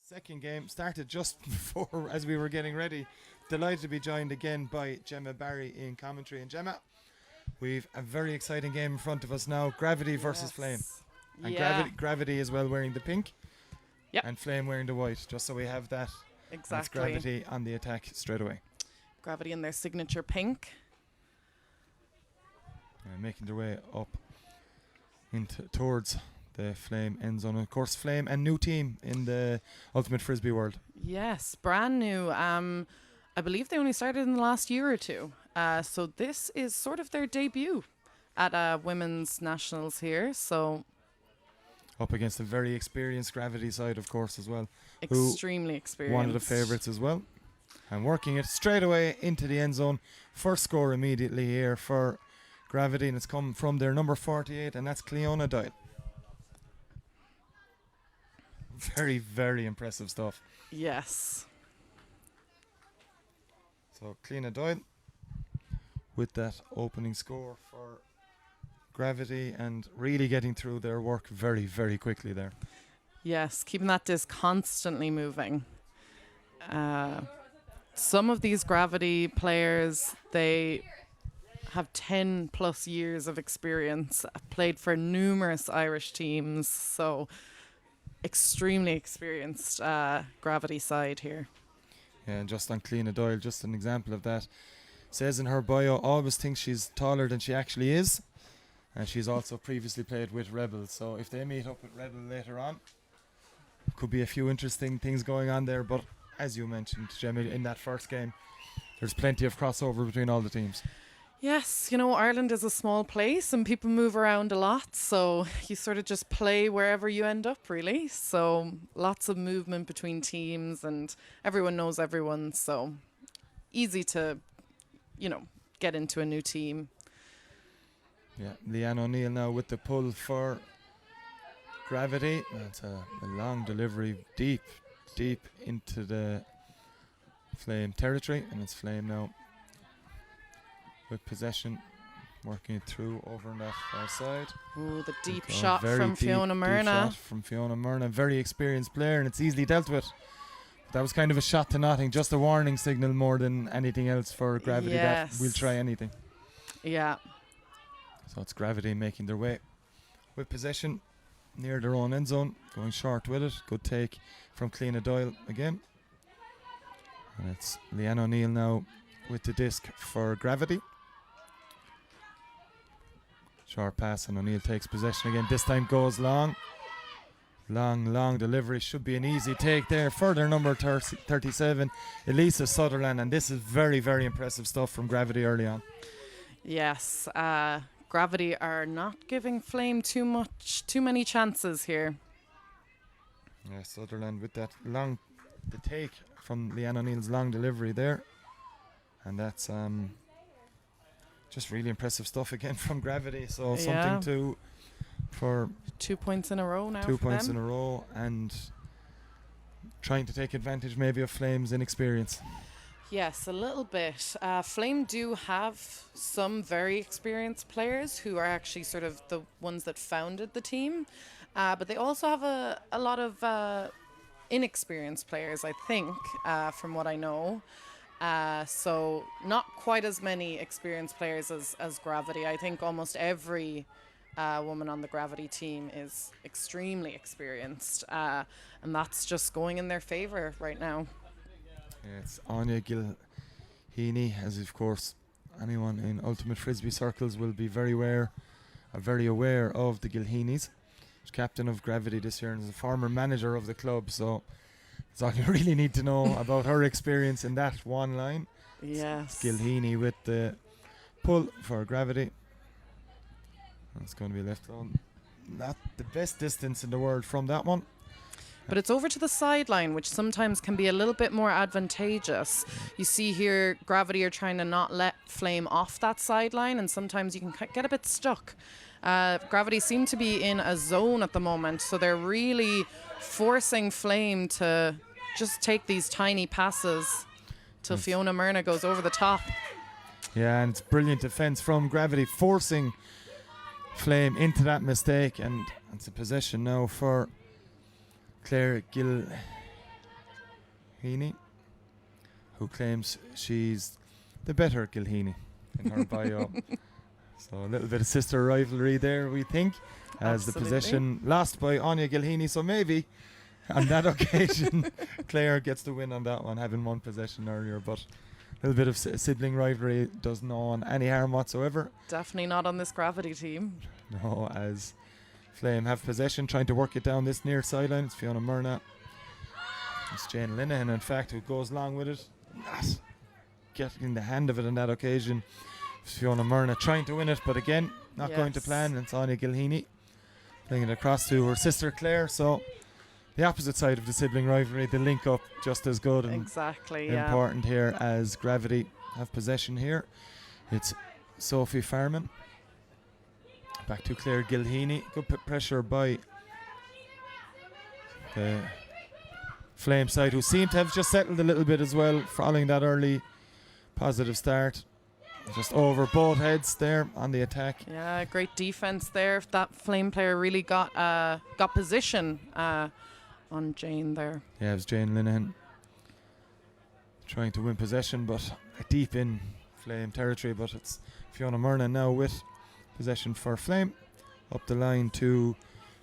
Second game started just before as we were getting ready. Delighted to be joined again by Gemma Barry in commentary. And Gemma, we've a very exciting game in front of us now. Gravity versus Flame. And Gravity is well wearing the pink. Yep. And Flame wearing the white, just so we have that. Exactly. That's Gravity on the attack straight away. Gravity in their signature pink. Making their way up towards the Flame end zone. Of course, Flame, a new team in the Ultimate Frisbee world. Yes, brand new. I believe they only started in the last year or two. So this is sort of their debut at Women's Nationals here. So up against a very experienced Gravity side, of course, as well. Extremely experienced. One of the favourites as well. And working it straight away into the end zone. First score immediately here for Gravity, and it's come from their number 48, and that's Cleona Doyle. Very, very impressive stuff. Yes. So Cleona Doyle with that opening score for Gravity, and really getting through their work very, very quickly there. Yes, keeping that disc constantly moving. Some of these Gravity players, they have 10 plus years of experience, played for numerous Irish teams, so extremely experienced Gravity side here. Yeah, and just on Cleona Doyle, just an example of that. Says in her bio, always thinks she's taller than she actually is, and she's also previously played with Rebel, so if they meet up with Rebel later on, could be a few interesting things going on there. But as you mentioned, Gemma, in that first game, there's plenty of crossover between all the teams. Yes, you know, Ireland is a small place and people move around a lot, so you sort of just play wherever you end up, really. So lots of movement between teams and everyone knows everyone, so easy to, you know, get into a new team. Yeah, Leanne O'Neill now with the pull for Gravity. That's a long delivery deep into the Flame territory, and it's Flame now with possession, working it through over on that far side. Ooh, the deep shot from Fiona Myrna. Deep shot from Fiona Myrna, very experienced player, and it's easily dealt with. That was kind of a shot to nothing, just a warning signal more than anything else for Gravity. Yes. That we'll try anything. Yeah. So it's Gravity making their way with possession near their own end zone, going short with it. Good take from Cleona Doyle again. And it's Leanne O'Neill now with the disc for Gravity. Short pass, and O'Neill takes possession again. This time goes long. Long delivery. Should be an easy take there for their number 37, Elisa Sutherland. And this is very, very impressive stuff from Gravity early on. Yes. Gravity are not giving Flame too many chances here. Yeah, Sutherland with that the take from Leanne O'Neill's long delivery there. And that's just really impressive stuff again from Gravity. So something for 2 points in a row now. 2 points in a row, and trying to take advantage maybe of Flame's inexperience. Yes, a little bit. Flame do have some very experienced players who are actually sort of the ones that founded the team. But they also have a lot of inexperienced players, I think, from what I know. So not quite as many experienced players as Gravity. I think almost every woman on the Gravity team is extremely experienced. And that's just going in their favour right now. Yeah, it's Anya Gilheany, as of course anyone in Ultimate Frisbee circles will be very aware of the Gilheanys. She's captain of Gravity this year and is a former manager of the club, so that's all you really need to know about her experience in that one line. Yes. Gilheany with the pull for Gravity. And it's going to be left alone. Not the best distance in the world from that one. But it's over to the sideline, which sometimes can be a little bit more advantageous. You see here, Gravity are trying to not let Flame off that sideline, and sometimes you can get a bit stuck. Gravity seem to be in a zone at the moment, so they're really forcing Flame to just take these tiny passes till Fiona Myrna goes over the top. Yeah, and it's brilliant defence from Gravity, forcing Flame into that mistake, and it's a possession now for Claire Heaney, who claims she's the better Gilheany in her bio. So a little bit of sister rivalry there, we think, as the possession lost by Anya Gilheany. So maybe on that occasion, Claire gets the win on that one, having one possession earlier. But a little bit of sibling rivalry does not any harm whatsoever. Definitely not on this Gravity team. No, as Flame have possession, trying to work it down this near sideline. It's Fiona Myrna. It's Jane Linehan, in fact, who goes along with it. Not getting the hand of it on that occasion. It's Fiona Myrna trying to win it, but again, not going to plan. It's Anya Gilheany playing it across to her sister Claire. So the opposite side of the sibling rivalry, the link up just as good and important here as Gravity have possession here. It's Sophie Farman. Back to Claire Gilheany. Good pressure by the Flame side, who seem to have just settled a little bit as well following that early positive start. Just over both heads there on the attack. Yeah, great defense there. That Flame player really got position on Jane there. Yeah, it was Jane Linehan trying to win possession, but deep in Flame territory. But it's Fiona Myrna now with possession for Flame. Up the line to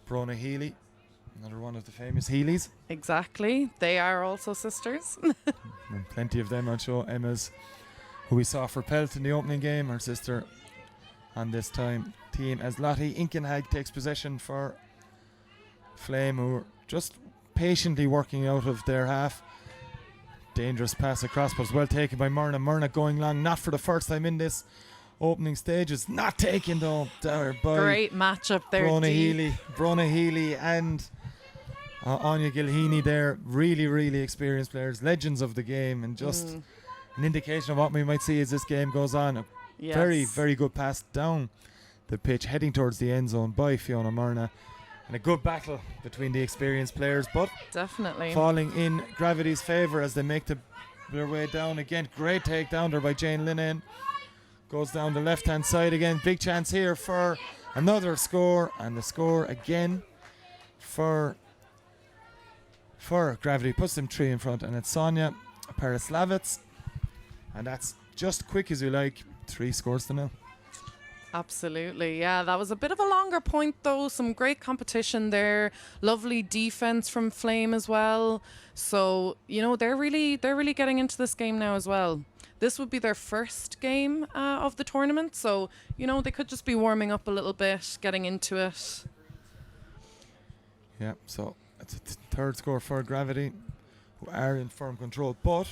Brona Healy, another one of the famous Healys. Exactly. They are also sisters. And plenty of them on show. Emma's, who we saw for Pelt in the opening game, her sister on this team, as Lottie Inkenhag takes possession for Flame, who are just patiently working out of their half. Dangerous pass across, but well taken by Myrna. Myrna going long, not for the first time in this opening stage. It's not taken though there by great matchup there. Brona Healy and Anya Gilheany there. Really, really experienced players, legends of the game, and just an indication of what we might see as this game goes on. Very, very good pass down the pitch, heading towards the end zone by Fiona Myrna. And a good battle between the experienced players, but definitely falling in Gravity's favour as they make their way down again. Great takedown there by Jane Linehan. Goes down the left-hand side again. Big chance here for another score, and the score again for Gravity puts them 3 in front, and it's Sonia Pereslavets, and that's just quick as you like. 3 scores to 0. Absolutely, yeah. That was a bit of a longer point though. Some great competition there. Lovely defense from Flame as well. So they're really getting into this game now as well. This would be their first game of the tournament, so they could just be warming up a little bit, getting into it. Yeah, so it's a third score for Gravity, who are in firm control, but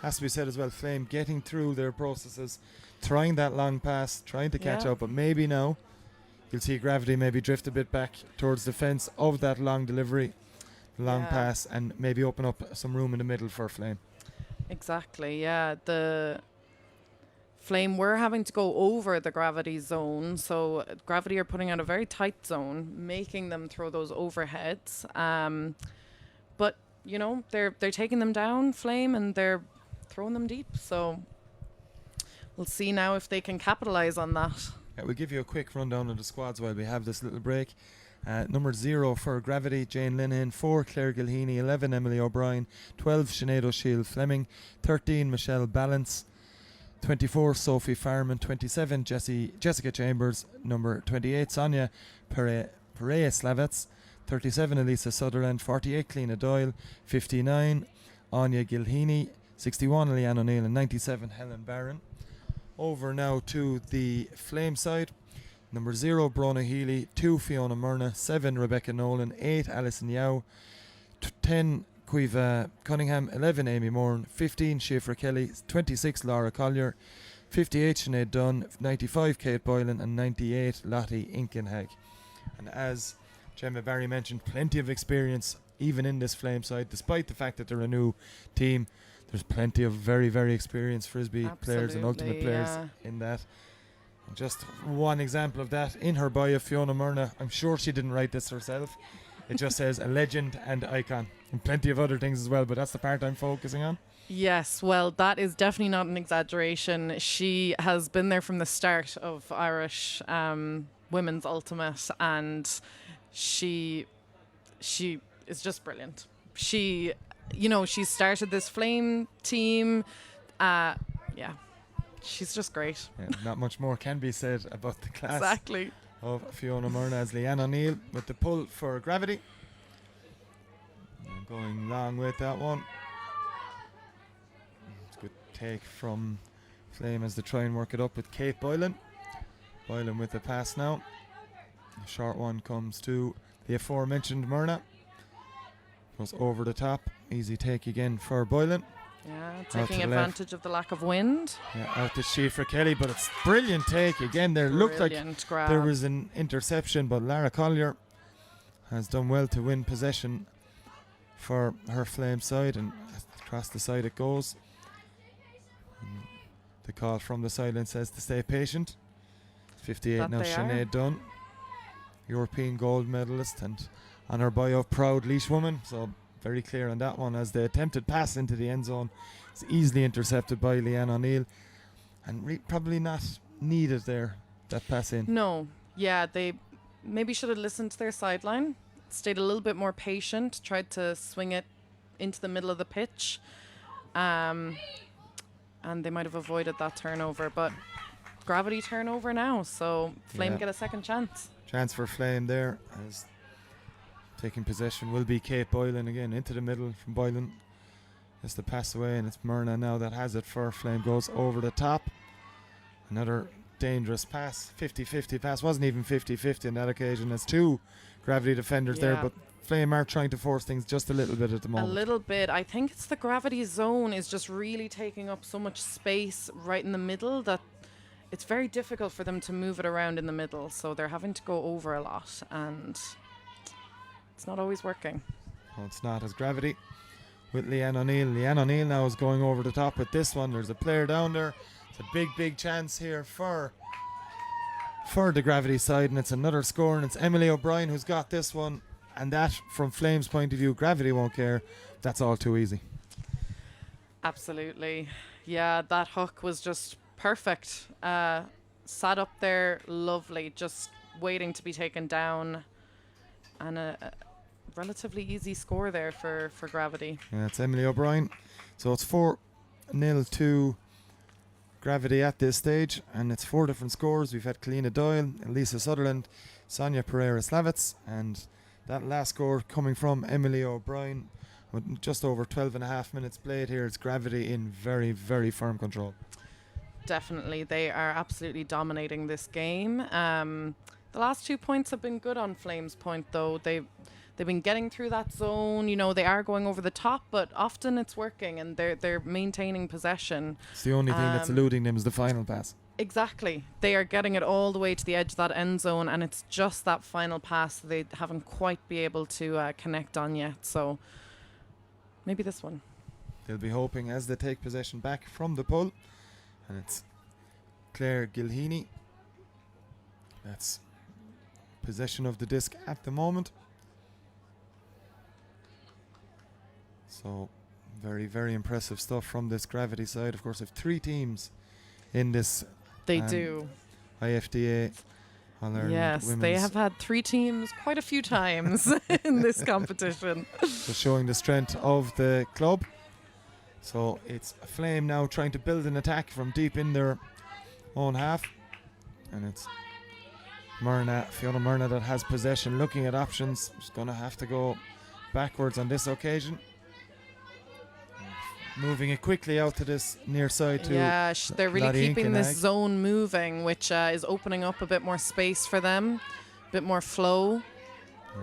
has to be said as well, Flame getting through their processes, trying that long pass, trying to catch up, but maybe now you'll see Gravity maybe drift a bit back towards the fence of that long delivery, long pass, and maybe open up some room in the middle for Flame. Exactly, yeah. The Flame were having to go over the Gravity zone, so Gravity are putting out a very tight zone, making them throw those overheads. But they're taking them down, Flame, and they're throwing them deep. So we'll see now if they can capitalize on that. Yeah, we'll give you a quick rundown of the squads while we have this little break. Number 0 for Gravity, Jane Linehan. 4, Claire Gilheany. 11, Emily O'Brien. 12, Sinead O'Shiel Fleming. 13, Michelle Balance. 24, Sophie Farman. 27, Jessica Chambers. Number 28, Sonia Perea-Slavets. 37, Elisa Sutherland. 48, Cleena Doyle. 59, Anya Gilheany. 61, Leanne O'Neill. And 97, Helen Barron. Over now to the Flame side. Number 0, Brona Healy. 2, Fiona Myrna. 7, Rebecca Nolan. 8, Alison Yao. 10, Quiva Cunningham. 11, Amy Moran. 15, Schaefer Kelly. 26, Laura Collier. 58, Sinead Dunn. 95, Kate Boylan. And 98, Lottie Inkenhag. And as Gemma Barry mentioned, plenty of experience even in this Flame side, despite the fact that they're a new team. There's plenty of very, very experienced Frisbee players and Ultimate players in that. And just one example of that in her bio, Fiona Myrna. I'm sure she didn't write this herself. It just says a legend and icon, and plenty of other things as well, but that's the part I'm focusing on. Yes, well, that is definitely not an exaggeration. She has been there from the start of Irish women's Ultimate, and she is just brilliant. She She started this Flame team. Yeah, she's just great. Yeah, not much more can be said about the class Exactly. of Fiona Murna as Leanne O'Neill with the pull for Gravity. And going long with that one. It's a good take from Flame as they try and work it up with Kate Boylan. Boylan with the pass now. The short one comes to the aforementioned Murna. Goes over the top. Easy take again for Boylan. Yeah, Out taking to the advantage of the lack of wind. Yeah, out the sheet for Kelly, but it's brilliant take again. There looked like Brilliant grab. there was an interception, but Lara Collier has done well to win possession for her Flame side, and across the side it goes. And the call from the sideline says to stay patient. 58 That now, they are. Sinead Dunn, European gold medalist, and on her bio, proud Laois woman. So very clear on that one as the attempted pass into the end zone is easily intercepted by Leanne O'Neill, and probably not needed there, that pass in. No, yeah, they maybe should have listened to their sideline, stayed a little bit more patient, tried to swing it into the middle of the pitch, and they might have avoided that turnover. But Gravity turnover now, so Flame Yeah. get a second chance. Chance for Flame there as taking possession will be Kate Boylan again into the middle from Boylan. Just the pass away, and it's Myrna now that has it for Flame. Goes over the top. Another dangerous pass. 50-50 pass. Wasn't even 50-50 on that occasion. There's two Gravity defenders there, Yeah. but Flame are trying to force things just a little bit at the A moment. little bit. I think it's the Gravity zone is just really taking up so much space right in the middle that it's very difficult for them to move it around in the middle. So they're having to go over a lot, and it's not always working. No, it's not, as Gravity with Leanne O'Neill. Leanne O'Neill now is going over the top with this one. There's a player down there. It's a big chance here for the Gravity side, and it's another score, and it's Emily O'Brien who's got this one. And that, from Flame's point of view, Gravity won't care. That's all too easy. Absolutely. Yeah, that hook was just perfect. Sat up there, lovely, just waiting to be taken down. And a relatively easy score there for Gravity. Yeah, it's Emily O'Brien. So it's 4-0 to Gravity at this stage, and it's four different scores. We've had Kalina Doyle, Lisa Sutherland, Sonia Pereira-Slavitz, and that last score coming from Emily O'Brien. With just over 12 and a half minutes played here, it's Gravity in very firm control. Definitely. They are absolutely dominating this game. The last 2 points have been good on Flame's point, though. They've been getting through that zone. They are going over the top, but often it's working, and they're maintaining possession. It's the only thing that's eluding them is the final pass. Exactly. They are getting it all the way to the edge of that end zone, and it's just that final pass that they haven't quite be able to connect on yet. So maybe this one. They'll be hoping as they take possession back from the pull, and it's Claire Gilheany. That's possession of the disc at the moment. So very impressive stuff from this Gravity side. Of course, they have three teams in this They do. IFDA All-Ireland Yes, Women's. they have had three teams quite a few times in this competition. So showing the strength of the club. So it's Flame now trying to build an attack from deep in their own half, and it's Fiona Myrna that has possession, looking at options. She's going to have to go backwards on this occasion. Moving it quickly out to this near side to Yeah, they're really Lottie keeping this Inkenag. zone moving, which is opening up a bit more space for them, a bit more flow.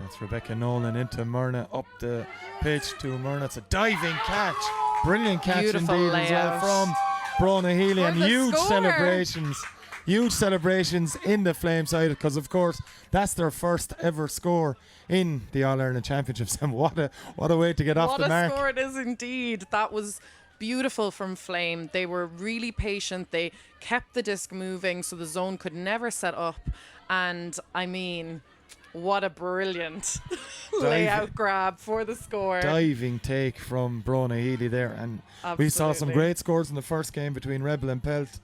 That's Rebecca Nolan into Myrna, up the pitch to Myrna. It's a diving catch. Brilliant catch Beautiful indeed as well layout. from Brona Healy, For and the huge score. celebrations. Huge celebrations in the Flame side, because of course that's their first ever score in the All-Ireland Championships. And what a way to get off the What a mark. score it is indeed. That was beautiful from Flame. They were really patient. They kept the disc moving so the zone could never set up. And I mean, what a brilliant layout grab for the score. Diving take from Brona Healy there. And we saw some Absolutely. great scores in the first game between Rebel and Pelt.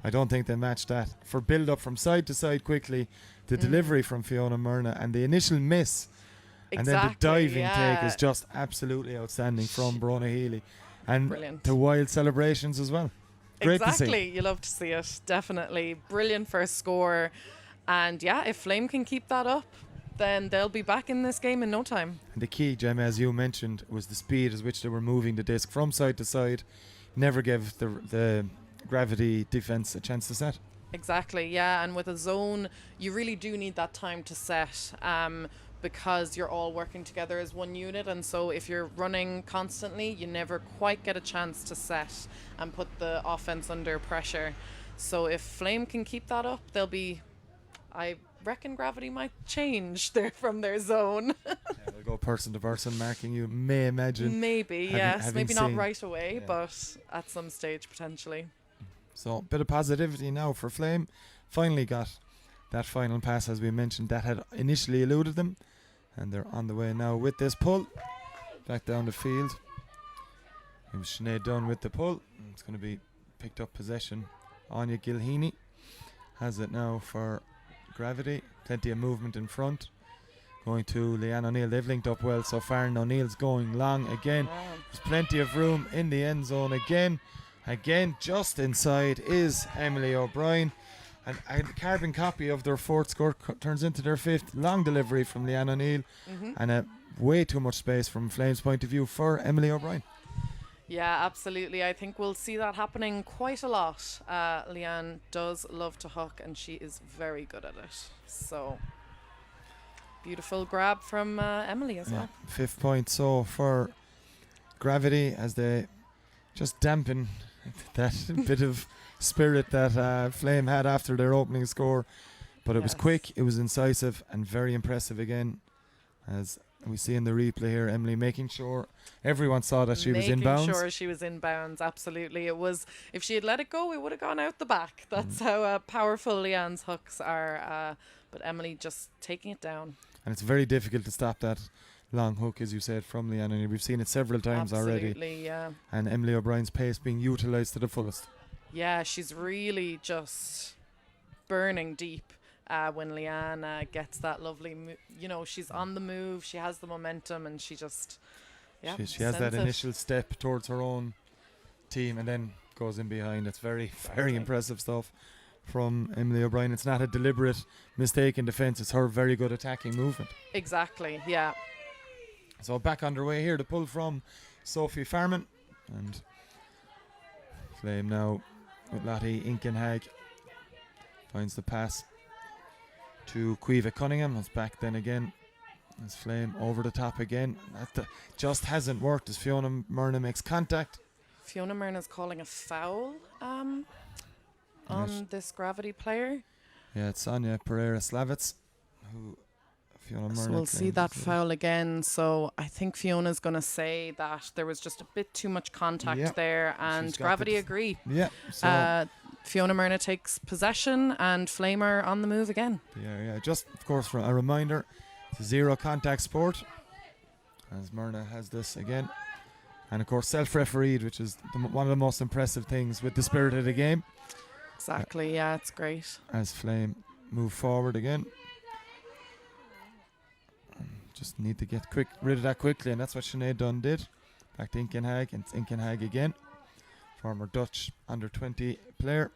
I don't think they matched that. For build up from side to side quickly, the delivery from Fiona Myrna and the initial miss And then the Exactly, diving yeah. take is just absolutely outstanding from Brona Healy. And Brilliant. the wild celebrations as well. Great to see. Exactly. You love to see it. Definitely. Brilliant first score. And yeah, if Flame can keep that up, then they'll be back in this game in no time. And the key, Gemma, as you mentioned, was the speed at which they were moving the disc from side to side. Never gave the gravity defense a chance to set. Exactly, yeah. And with a zone, you really do need that time to set because you're all working together as one unit. And so if you're running constantly, you never quite get a chance to set and put the offense under pressure. So if Flame can keep that up, they'll be... I reckon gravity might change there from their zone. Yeah, they'll go person to person marking, you may imagine. Maybe, having maybe not seen- right away, yeah. but at some stage potentially. So a bit of positivity now for Flame. Finally got that final pass, as we mentioned, that had initially eluded them. And they're on the way now with this pull. Back down the field. It was Sinead Dunn with the pull. It's going to be picked up possession. Anya Gilheany has it now for Gravity. Plenty of movement in front. Going to Leanne O'Neill. They've linked up well so far, and O'Neill's going long again. Wow. There's plenty of room in the end zone again. Again, just inside is Emily O'Brien. And a carbon copy of their fourth score turns into their fifth. Long delivery from Leanne O'Neill. And a way too much space from Flame's point of view for Emily O'Brien. Yeah, absolutely. I think we'll see that happening quite a lot. Leanne does love to hook, and she is very good at it. So, beautiful grab from Emily as well. 5th point so for Gravity, as they just dampen that bit of spirit that Flame had after their opening score. But it was Yes. quick, it was incisive, and very impressive again. As we see in the replay here, Emily making sure everyone saw that she was in bounds. Making sure she was in bounds, absolutely. It was, if she had let it go, it would have gone out the back. That's how powerful Leanne's hooks are. But Emily just taking it down. And it's very difficult to stop that long hook, as you said, from Leanne. And we've seen it several times already. Absolutely, yeah. And Emily O'Brien's pace being utilised to the fullest. Yeah, she's really just burning deep when Leanne gets that lovely, she's on the move, she has the momentum, and she just, She has that sends it. initial step towards her own team and then goes in behind. It's very, very impressive stuff from Emily O'Brien. It's not a deliberate mistake in defence, it's her very good attacking movement. Exactly, yeah. So back underway here, the pull from Sophie Farman. And Flame now with Lottie Inkenhag. Finds the pass to Quiva Cunningham. It's back then again. As Flame over the top again. That just hasn't worked as Fiona Myrna makes contact. Fiona Myrna's calling a foul on Yes. this Gravity player. Yeah, it's Anya Pereira Slavitz who Fiona Myrna So we'll see claims that is- foul again. So I think Fiona's going to say that there was just a bit too much contact Yeah. there, and She's got Gravity the- agree. Yeah, so Fiona Myrna takes possession, and Flamer on the move again. yeah. Just of course for a reminder, it's a zero contact sport. As Myrna has this again. And of course self-refereed, which is one of the most impressive things with the spirit of the game. Exactly, yeah, it's great. As Flame move forward again. Just need to get rid of that quickly, and that's what Sinead Dunn did. Back to Inkenhag, and it's Inkenhag again. Former Dutch under-20 player.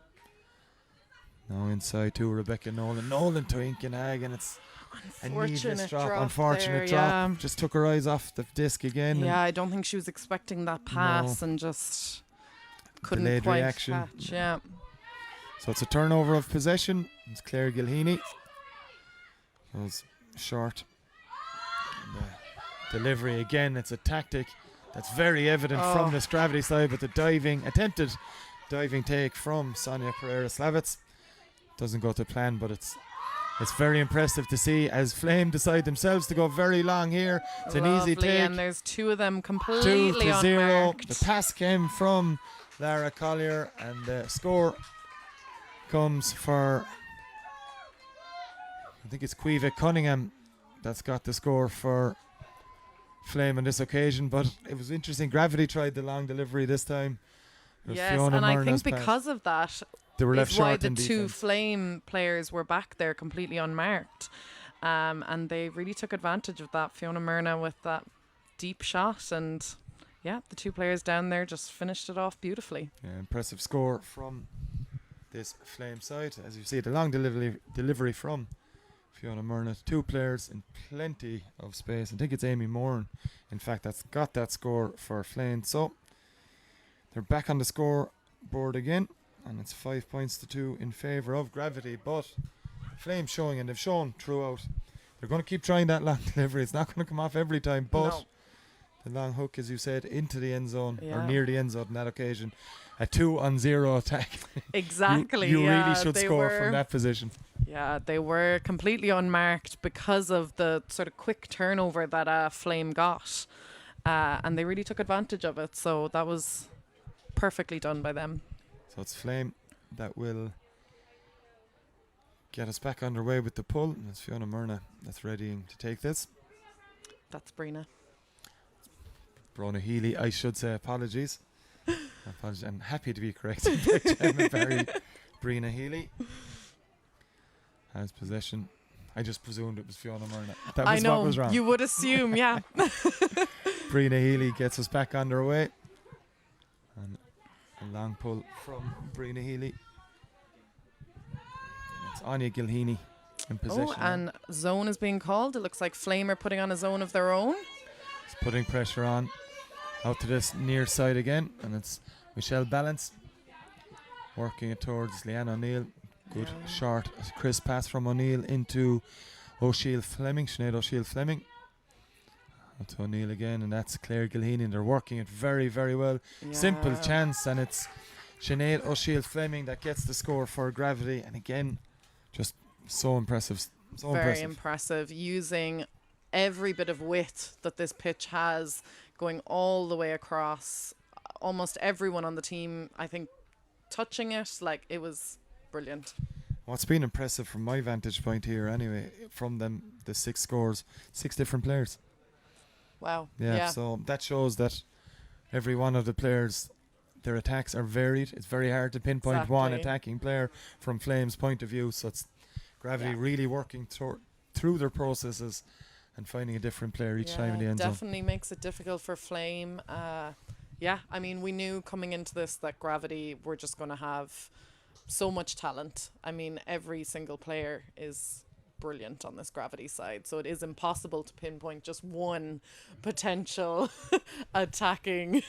Now inside to Rebecca Nolan. Nolan to Inkenhag, and it's a needless Unfortunate drop. drop Unfortunate there, drop. yeah. Just took her eyes off the disc again. Yeah, I don't think she was expecting that pass and just couldn't Delayed quite reaction. catch. Yeah. So it's a turnover of possession. It's Claire Gilheany. Goes short. And, delivery again. It's a tactic that's very evident from this Gravity side, but the attempted diving take from Sonia Pereira Slavitz doesn't go to plan, but it's very impressive to see as Flame decide themselves to go very long here. It's an easy Lovely, take. and there's two of them 2 completely to 0. unmarked. The pass came from Lara Collier, and the score comes for, I think it's Quiva Cunningham that's got the score for Flame on this occasion. But it was interesting. Gravity tried the long delivery this time. It was Yes, Fiona and I Myrna's think pass. because of that They were left is why short the in two defense. Flame players were back there completely unmarked. and they really took advantage of that. Fiona Myrna with that deep shot, and yeah, the two players down there just finished it off beautifully. Yeah, impressive score from this Flame side. As you see, the long delivery from Fiona Myrna. Two players in plenty of space. I think it's Amy Moran, in fact, that's got that score for Flame. So they're back on the scoreboard again, and it's 5 points to 2 in favour of Gravity. But Flame showing, and they've shown throughout, they're going to keep trying that long delivery. It's not going to come off every time, but No. the long hook, as you said, into the end zone, or Yeah. near the end zone on that occasion. A 2-on-0 attack. Exactly. You yeah, really should they score were, from that position. Yeah, they were completely unmarked because of the sort of quick turnover that Flame got. And they really took advantage of it. So that was perfectly done by them. So it's Flame that will get us back underway with the pull. And it's Fiona Myrna that's readying to take this. That's Brina. Brona Healy, I should say, apologies. I'm happy to be corrected by Gemma Barry. Brina Healy has possession. I just presumed it was Fiona Myrna. That was I know, what was wrong. you would assume, yeah. Brina Healy gets us back underway. And a long pull from Brina Healy. And it's Anya Gilheany in possession. Oh, and zone is being called. It looks like Flame are putting on a zone of their own. It's putting pressure on. Out to this near side again, and it's Michelle Balance working it towards Leanne O'Neill. Good Yeah. short, crisp pass from O'Neill into O'Sheil Fleming, Sinead O'Sheil Fleming. Out to O'Neill again, and that's Claire Gilheany, and they're working it very, very well. Simple Yeah. chance, and it's Sinead O'Sheil Fleming that gets the score for Gravity. And again, just so impressive. So Very impressive. impressive. Using every bit of width that this pitch has, going all the way across. Almost everyone on the team, I think, touching it. Like, it was brilliant. What's been impressive from my vantage point here, anyway, from them, the 6 scores, 6 different players. Wow. Yeah, so that shows that every one of the players, their attacks are varied. It's very hard to pinpoint one Exactly. attacking player from Flame's point of view. So it's Gravity Yeah. really working through their processes and finding a different player each time in the end zone. definitely makes it difficult for Flame. Yeah, I mean, we knew coming into this that Gravity were just going to have so much talent. I mean, every single player is brilliant on this Gravity side, so it is impossible to pinpoint just one potential attacking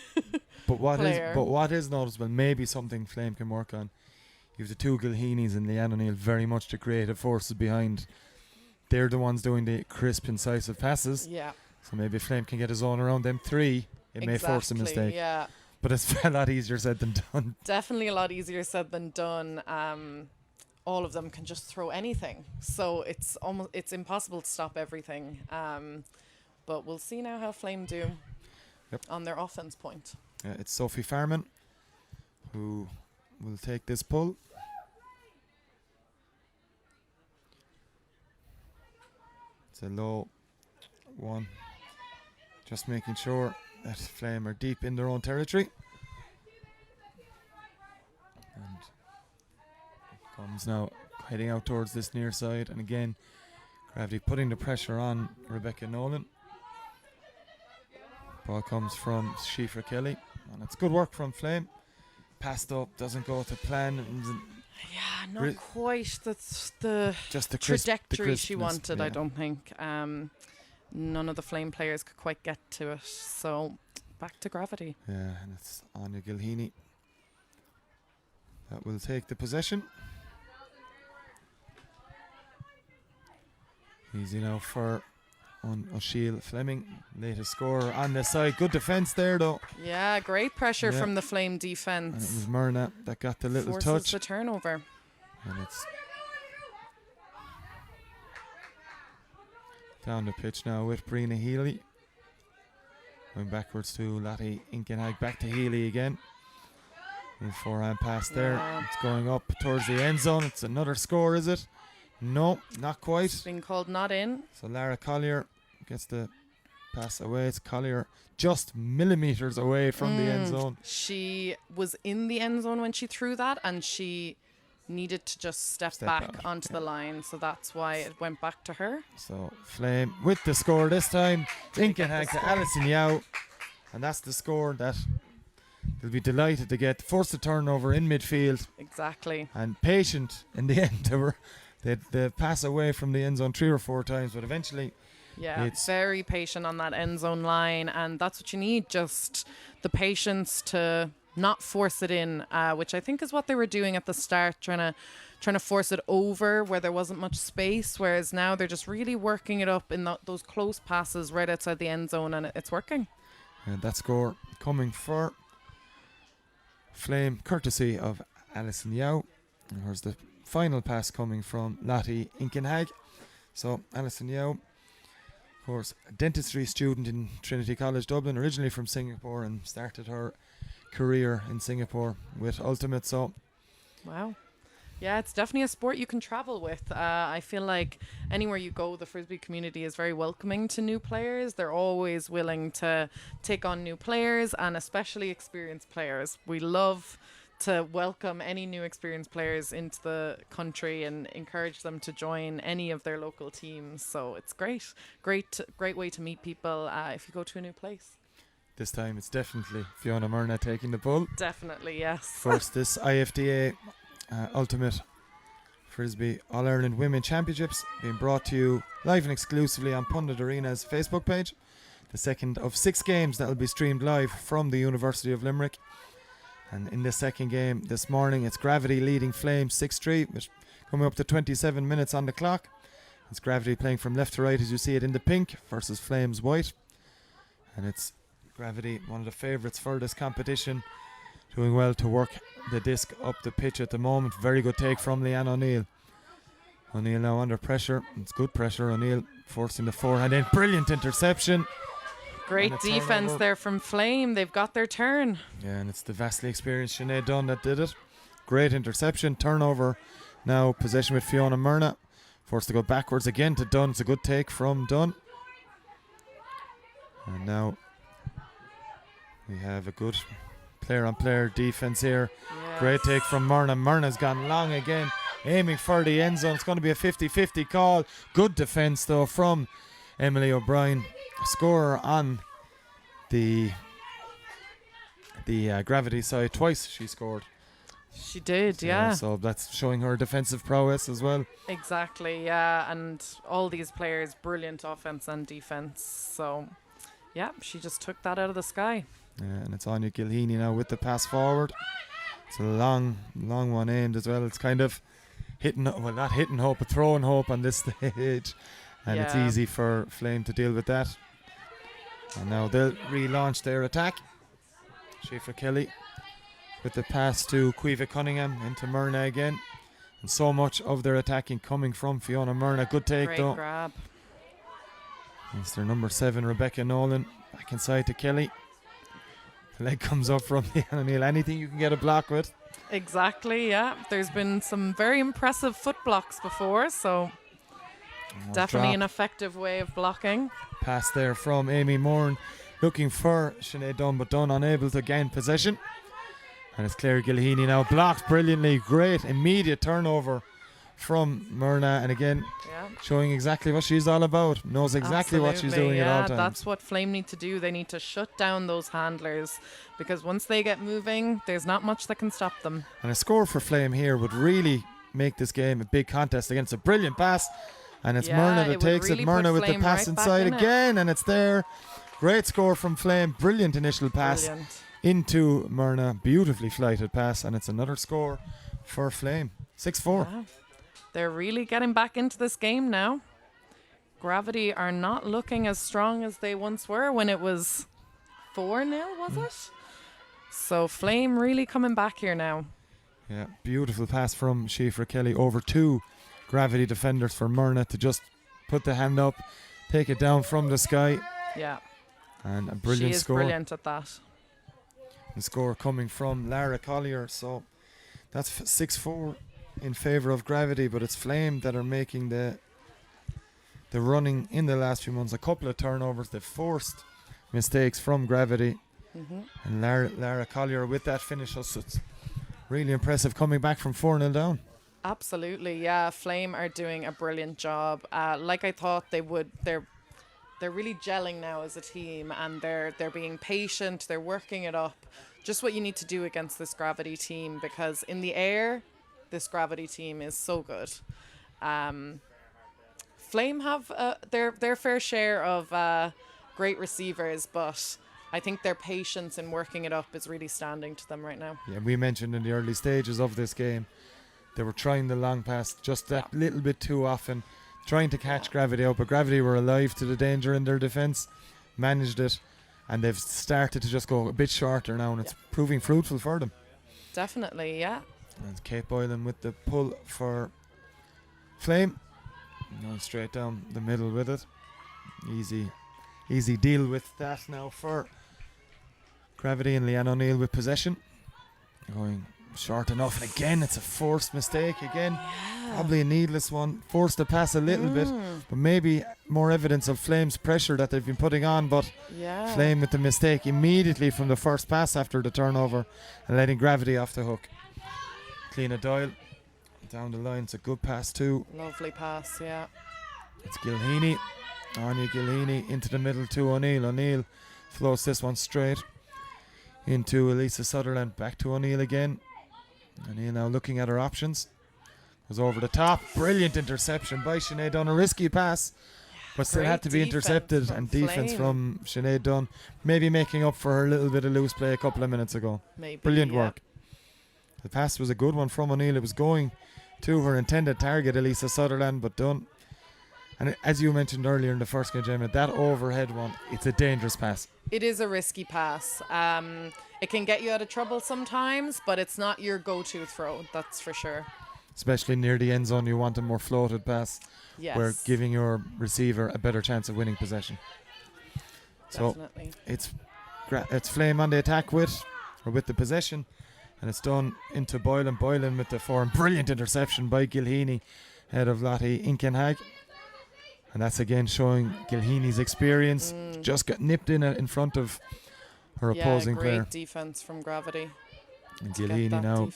But player. what is noticeable, maybe something Flame can work on. You have the 2 Gilheanys and Leanne O'Neill, very much the creative forces behind. They're the ones doing the crisp, incisive passes. Yeah, So maybe if Flame can get his own around them 3, it may force a mistake. Yeah, But it's a lot easier said than done. definitely a lot easier said than done. All of them can just throw anything, so it's impossible to stop everything. But we'll see now how Flame do on their offense point. It's Sophie Farman who will take this pull. It's a low one. Just making sure that Flame are deep in their own territory. And it comes now heading out towards this near side. And again, Gravity putting the pressure on Rebecca Nolan. Ball comes from Shifra Kelly. And it's good work from Flame. Passed up, doesn't go to plan. Yeah, not Re- quite. That's the Just the trajectory she crispness, wanted, I yeah. don't think. None of the Flame players could quite get to it. So back to Gravity. Yeah, and it's Anya Gilheany that will take the possession. Easy now for O'Sheil Fleming, latest scorer on the side. Good defence there though. Yeah, great pressure Yeah. from the Flame And it defense. was Myrna that got the little Forces touch. the turnover. And it's down the pitch now with Brina Healy. Going backwards to Lottie Inkenhag, back to Healy again. And forehand pass there. Yeah. It's going up towards the end zone. It's another score, is it? No, not quite. It's been called not in. So Lara Collier gets the pass away. It's Collier just millimetres away from the end zone. She was in the end zone when she threw that, and she needed to just step Step back out, onto the line. So that's why it went back to her. So Flame with the score this time. Inkenhag to Alison Yao. And that's the score that they'll be delighted to get. Forced a turnover in midfield. Exactly. And patient in the end. They pass away from the end zone 3 or 4 times, but eventually it's very patient on that end zone line, and that's what you need, just the patience to not force it in, which I think is what they were doing at the start, trying to force it over where there wasn't much space, whereas now they're just really working it up in those close passes right outside the end zone, and it's working. And that score coming for Flame, courtesy of Alison Yao. And here's the final pass coming from Lottie Inkenhag. So Alison Yao, of course, a dentistry student in Trinity College Dublin, originally from Singapore, and started her career in Singapore with Ultimate. So wow. Yeah, it's definitely a sport you can travel with. I feel like anywhere you go, the Frisbee community is very welcoming to new players. They're always willing to take on new players, and especially experienced players. We love to welcome any new experienced players into the country and encourage them to join any of their local teams. So it's great way to meet people if you go to a new place. This time it's definitely Fiona Murna taking the pull. Definitely, yes. First, this IFDA Ultimate Frisbee All-Ireland Women Championships being brought to you live and exclusively on Pundit Arena's Facebook page. The second of 6 games that will be streamed live from the University of Limerick. And in the second game this morning, it's Gravity leading Flame 6-3, with coming up to 27 minutes on the clock. It's Gravity playing from left to right, as you see it in the pink, versus Flames white. And it's Gravity, one of the favourites for this competition, doing well to work the disc up the pitch at the moment. Very good take from Leanne O'Neill. O'Neill now under pressure. It's good pressure. O'Neill forcing the forehand in. Brilliant interception. Great defense there from Flame. They've got their turn. Yeah, and it's the vastly experienced Sinead Dunn that did it. Great interception. Turnover. Now possession with Fiona Murna. Forced to go backwards again to Dunn. It's a good take from Dunn. And now we have a good player-on-player defense here. Yes. Great take from Murna. Murna's gone long again, aiming for the end zone. It's going to be a 50-50 call. Good defense, though, from Emily O'Brien. Scorer on the Gravity side. Twice she scored. She did, yeah. So that's showing her defensive prowess as well. Exactly, yeah. And all these players, brilliant offense and defense. So, yeah, she just took that out of the sky. Yeah, and it's Anya Gilheany now with the pass forward. It's a long one aimed as well. It's kind of not hitting hope, but throwing hope on this stage. And it's easy for Flame to deal with that. And now they'll relaunch their attack. Schaefer Kelly with the pass to Cueva Cunningham into Murna again. And so much of their attacking coming from Fiona Murna. Good take, Great though. grab. It's their number 7, Rebecca Nolan. Back inside to Kelly. The leg comes up from the O'Neill. Anything you can get a block with. Exactly, yeah. There's been some very impressive foot blocks before, so definitely an effective way of blocking. Pass there from Amy Moran, looking for Sinead Dunn, but Dunn unable to gain possession. And it's Claire Gilheany now blocked brilliantly. Great immediate turnover from Myrna, and again showing exactly what she's all about. Knows exactly what she's doing at all times. That's what Flame need to do. They need to shut down those handlers, because once they get moving, there's not much that can stop them. And a score for Flame here would really make this game a big contest against a brilliant pass. And it's Myrna that takes it. Myrna with the pass inside again, and it's there. Great score from Flame. Brilliant initial pass into Myrna. Beautifully flighted pass, and it's another score for Flame. 6-4. Yeah. They're really getting back into this game now. Gravity are not looking as strong as they once were when it was 4-0, was it? So Flame really coming back here now. Yeah, beautiful pass from Schaefer Kelly over 2 Gravity defenders for Myrna to just put the hand up, take it down from the sky. Yeah. And a brilliant score. She is brilliant at that. The score coming from Lara Collier. So that's 6-4 in favour of Gravity, but it's Flame that are making the running in the last few months. A couple of turnovers. They've forced mistakes from Gravity. And Lara Collier with that finish. So it's really impressive coming back from 4-0 down. Absolutely, yeah. Flame are doing a brilliant job. Like I thought they would. They're really gelling now as a team, and they're being patient. They're working it up. Just what you need to do against this Gravity team, because in the air, this Gravity team is so good. Um, Flame have their fair share of great receivers, but I think their patience in working it up is really standing to them right now. Yeah, we mentioned in the early stages of this game, they were trying the long pass just that little bit too often, trying to catch Gravity out, but Gravity were alive to the danger in their defence, managed it, and they've started to just go a bit shorter now, and it's proving fruitful for them. Definitely, yeah. And Kate Boylan with the pull for Flame. Going straight down the middle with it. Easy deal with that now for Gravity, and Leanne O'Neill with possession. Going short enough, and again it's a forced mistake again. Probably a needless one. Forced the pass a little bit, but maybe more evidence of Flame's pressure that they've been putting on, but Flame with the mistake immediately from the first pass after the turnover and letting Gravity off the hook. Cleena Doyle down the line. It's a good pass too. Lovely pass, yeah. It's Gilheany. Anya Gilheany into the middle to O'Neill. O'Neill floats this one straight into Elisa Sutherland. Back to O'Neill again. O'Neill now looking at her options. Goes over the top. Brilliant interception by Sinead Dunn. A risky pass, but still had to be intercepted. And defense from Sinead Dunn. Maybe making up for her little bit of loose play a couple of minutes ago. Maybe, brilliant work. The pass was a good one from O'Neill. It was going to her intended target, Elisa Sutherland, but Dunn. And as you mentioned earlier in the first game, Gemma, that overhead one, it's a dangerous pass. It is a risky pass. It can get you out of trouble sometimes, but it's not your go-to throw, that's for sure. Especially near the end zone, you want a more floated pass, where giving your receiver a better chance of winning possession. Definitely. So it's Flame on the attack with the possession, and it's done into Boylan. Boylan with the form. Brilliant interception by Gilheany, head of Lottie Inkenhag. And that's again showing Gilheany's experience. Just got nipped in front of her opposing player. Great defense from Gravity. And Gilheany now.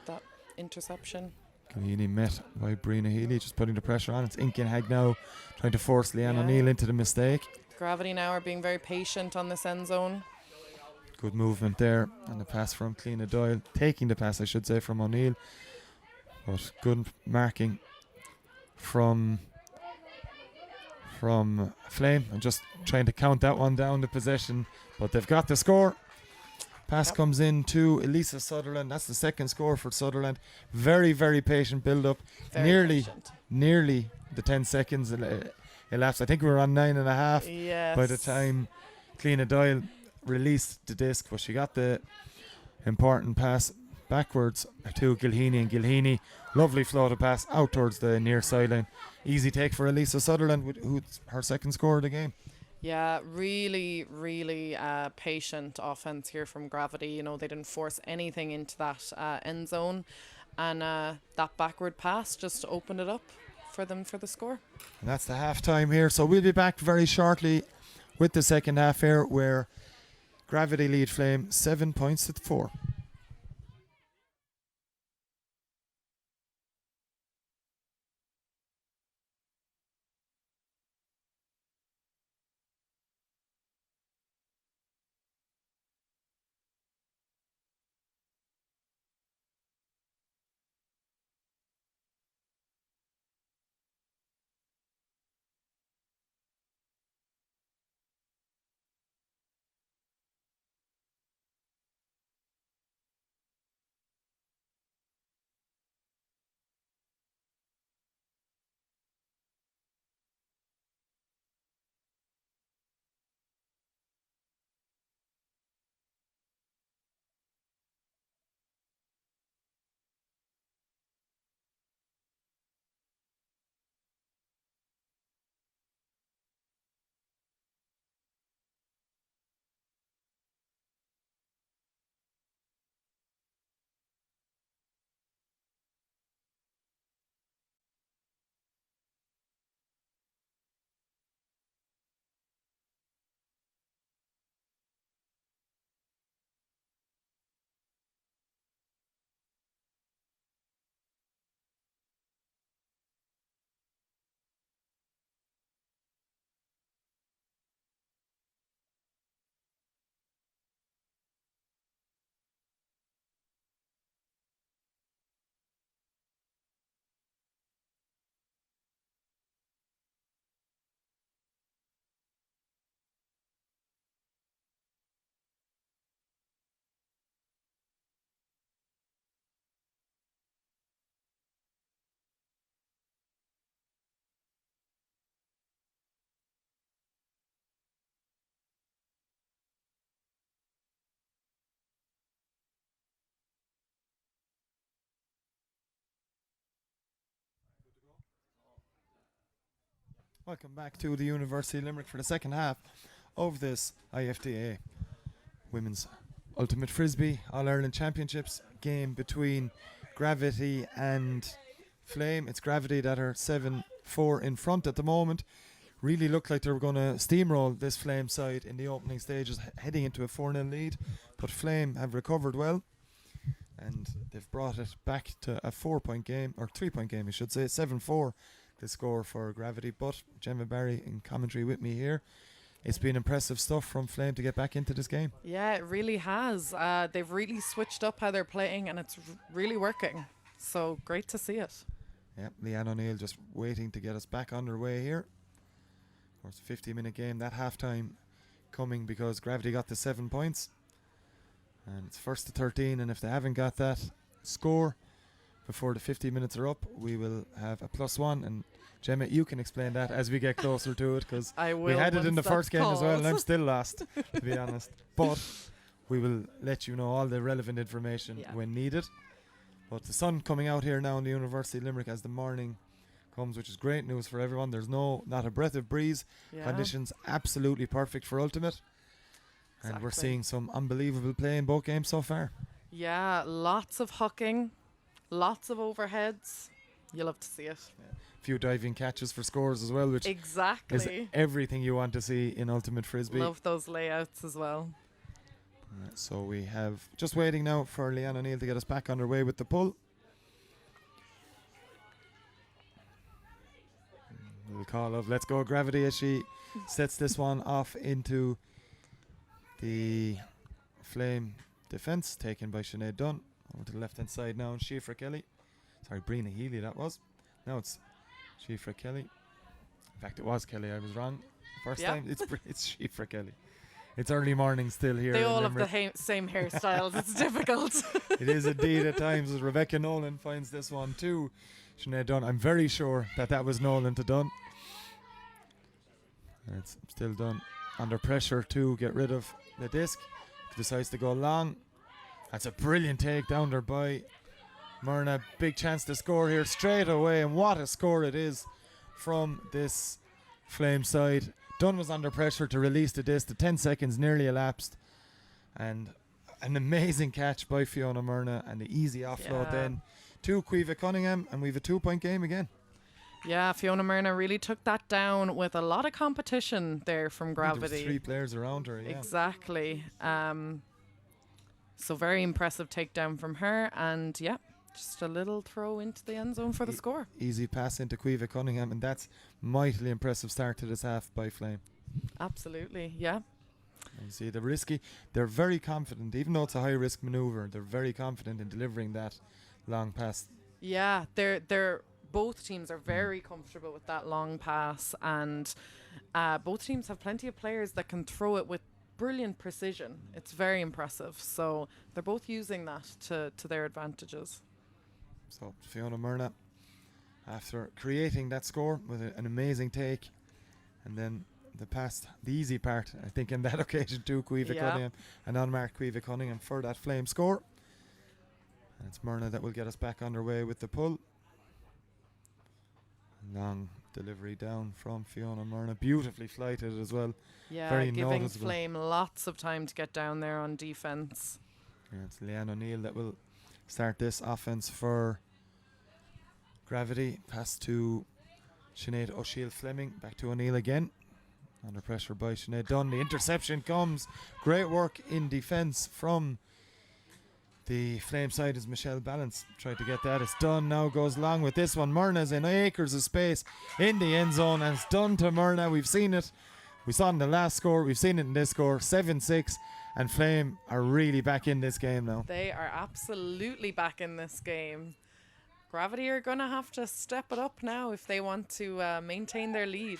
That interception. Gilheany met by Brina Healy, just putting the pressure on. It's Inkenhag now trying to force Leanne O'Neill into the mistake. Gravity now are being very patient on this end zone. Good movement there. And the pass from Cleena Doyle. Taking the pass, I should say, from O'Neill. But good marking from Flame, and just trying to count that one down, the possession, but they've got the score. Pass comes in to Elisa Sutherland. That's the second score for Sutherland. Very, very patient build up. Nearly the 10 seconds elapsed. I think we were on 9.5 by the time Cleena Doyle released the disc, but she got the important pass backwards to Gilheany, and Gilheany, lovely floated pass out towards the near sideline. Easy take for Elisa Sutherland, who's her second score of the game. Yeah, really, really patient offense here from Gravity. You know, they didn't force anything into that end zone, and that backward pass just opened it up for them for the score. And that's the half time here, so we'll be back very shortly with the second half here, where Gravity lead Flame 7 points to 4. Welcome back to the University of Limerick for the second half of this IFDA Women's Ultimate Frisbee All-Ireland Championships game between Gravity and Flame. It's Gravity that are 7-4 in front at the moment. Really looked like they were going to steamroll this Flame side in the opening stages, heading into a 4-0 lead, but Flame have recovered well and they've brought it back to a 4-point game, or 3-point game I should say, 7-4 the score for Gravity. But Gemma Barry in commentary with me here. It's been impressive stuff from Flame to get back into this game. Yeah, it really has. They've really switched up how they're playing and it's really working. So great to see it. Yeah, Leanne O'Neill just waiting to get us back underway here. Of course, a 50-minute game, that half-time coming because Gravity got the 7 points. And it's first to 13, and if they haven't got that score before the 50 minutes are up, we will have a +1. And Gemma, you can explain that as we get closer to it, because we had it in the first game as well, and I'm still lost, to be honest. But we will let you know all the relevant information when needed. But the sun coming out here now in the University of Limerick as the morning comes, which is great news for everyone. There's not a breath of breeze. Conditions absolutely perfect for Ultimate. Exactly. And we're seeing some unbelievable play in both games so far. Yeah, lots of hucking, lots of overheads. You love to see it. Yeah. A few diving catches for scores as well, which is everything you want to see in Ultimate Frisbee. Love those layouts as well. So we have just waiting now for Leanne O'Neill to get us back underway with the pull. Little call of let's go Gravity as she sets this one off into the Flame defence, taken by Sinead Dunn. Over to the left hand side now, and Shifra Kelly. Sorry, Brina Healy that was. Now it's Shifra Kelly. In fact, it was Kelly, I was wrong. First time, it's Shifra Kelly. It's early morning still here. They all have the same hairstyles. It's difficult. It is indeed at times, as Rebecca Nolan finds this one too. Sinead Dunn, I'm very sure that was Nolan to Dunn. And it's still Dunn under pressure to get rid of the disc. Decides to go long. That's a brilliant take down there by Myrna. Big chance to score here straight away, and what a score it is from this Flame side. Dunn was under pressure to release the disc. The 10 seconds nearly elapsed, and an amazing catch by Fiona Myrna, and the easy offload then to Caoimhe Cunningham, and we have a 2-point game again. Yeah, Fiona Myrna really took that down with a lot of competition there from Gravity. There was 3 players around her. Yeah. Exactly. So very impressive takedown from her, and just a little throw into the end zone for the score. Easy pass into Caoimhe Cunningham, and that's mightily impressive start to this half by Flame. Absolutely, yeah. And you see the risky, they're very confident, even though it's a high risk maneuver, they're very confident in delivering that long pass. Yeah, they're both teams are very comfortable with that long pass, and both teams have plenty of players that can throw it with brilliant precision. It's very impressive. So they're both using that to their advantages. So Fiona Myrna, after creating that score with an amazing take, and then the easy part, I think, in that occasion to Caoimhe Cunningham, an unmarked Caoimhe Cunningham for that Flame score. And it's Myrna that will get us back underway with the pull. Long delivery down from Fiona Myrna, beautifully flighted as well. Yeah, very giving noticeable. Flame lots of time to get down there on defense. Yeah, it's Leanne O'Neill that will start this offense for Gravity. Pass to Sinead O'Shiel Fleming, back to O'Neill again. Under pressure by Sinead Dunn. The interception comes. Great work in defence from the Flame side as Michelle Balance tried to get that. It's done now, goes long with this one. Myrna's in acres of space in the end zone, and it's done to Myrna. We've seen it. We saw it in the last score. We've seen it in this score. 7-6, and Flame are really back in this game now. They are absolutely back in this game. Gravity are going to have to step it up now if they want to maintain their lead.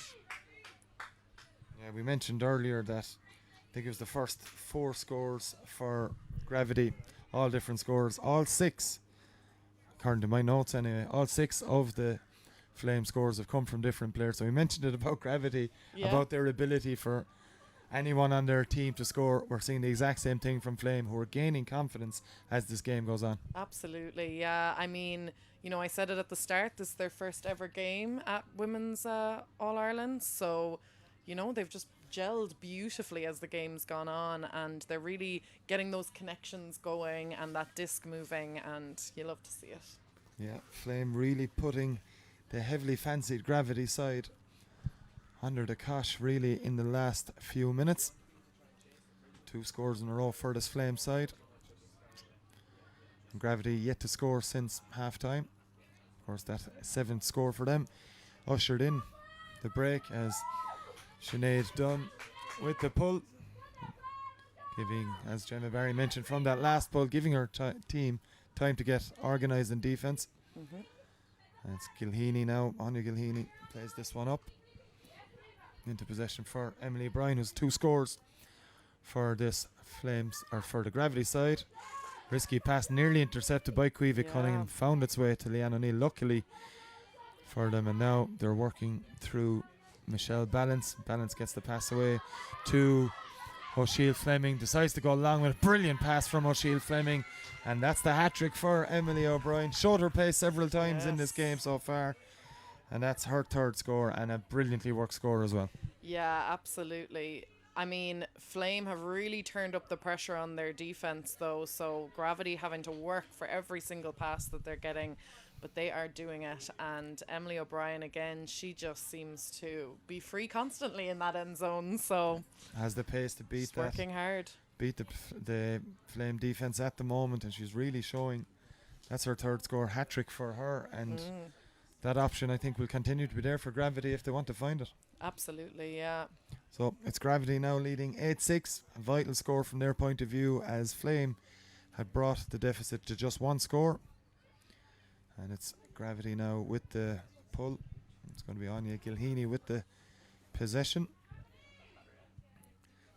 Yeah, we mentioned earlier that I think it was the first 4 scores for Gravity. All different scores, all 6, according to my notes anyway, all 6 of the Flame scores have come from different players. So we mentioned it about Gravity, about their ability for anyone on their team to score. We're seeing the exact same thing from Flame, who are gaining confidence as this game goes on. Absolutely, yeah. I mean, I said it at the start. This is their first ever game at Women's All Ireland. So, they've just gelled beautifully as the game's gone on, and they're really getting those connections going and that disc moving, and you love to see it. Yeah, Flame really putting the heavily fancied Gravity side under the cosh really in the last few minutes. 2 scores in a row for this Flame side. And Gravity yet to score since half time. Of course, that 7th score for them ushered in the break as Sinead Dunn with the pull, giving, as Gemma Barry mentioned from that last pull, giving her team time to get organised in defence. And it's Gilheany now. Anya Gilheany plays this one up into possession for Emily O'Brien, who's 2 scores for this Flames, or for the Gravity side. Risky pass nearly intercepted by Cueva Cunningham, found its way to Leanne O'Neill, luckily for them, and now they're working through Michelle Balance. Balance gets the pass away to O'Shiel Fleming, decides to go long with a brilliant pass from O'Shiel Fleming, and that's the hat-trick for Emily O'Brien. Showed her pace several times in this game so far, and that's her 3rd score, and a brilliantly worked score as well. Yeah, absolutely. I mean, Flame have really turned up the pressure on their defense, though, so Gravity having to work for every single pass that they're getting, but they are doing it. And Emily O'Brien, again, she just seems to be free constantly in that end zone, so has the pace to beat that. Working hard. Beat the Flame defense at the moment, and she's really showing. That's her 3rd score, hat-trick for her, and that option I think will continue to be there for Gravity if they want to find it. Absolutely, yeah. So it's Gravity now leading 8-6, a vital score from their point of view, as Flame had brought the deficit to just 1 score. And it's Gravity now with the pull. It's going to be Anya Gilheany with the possession.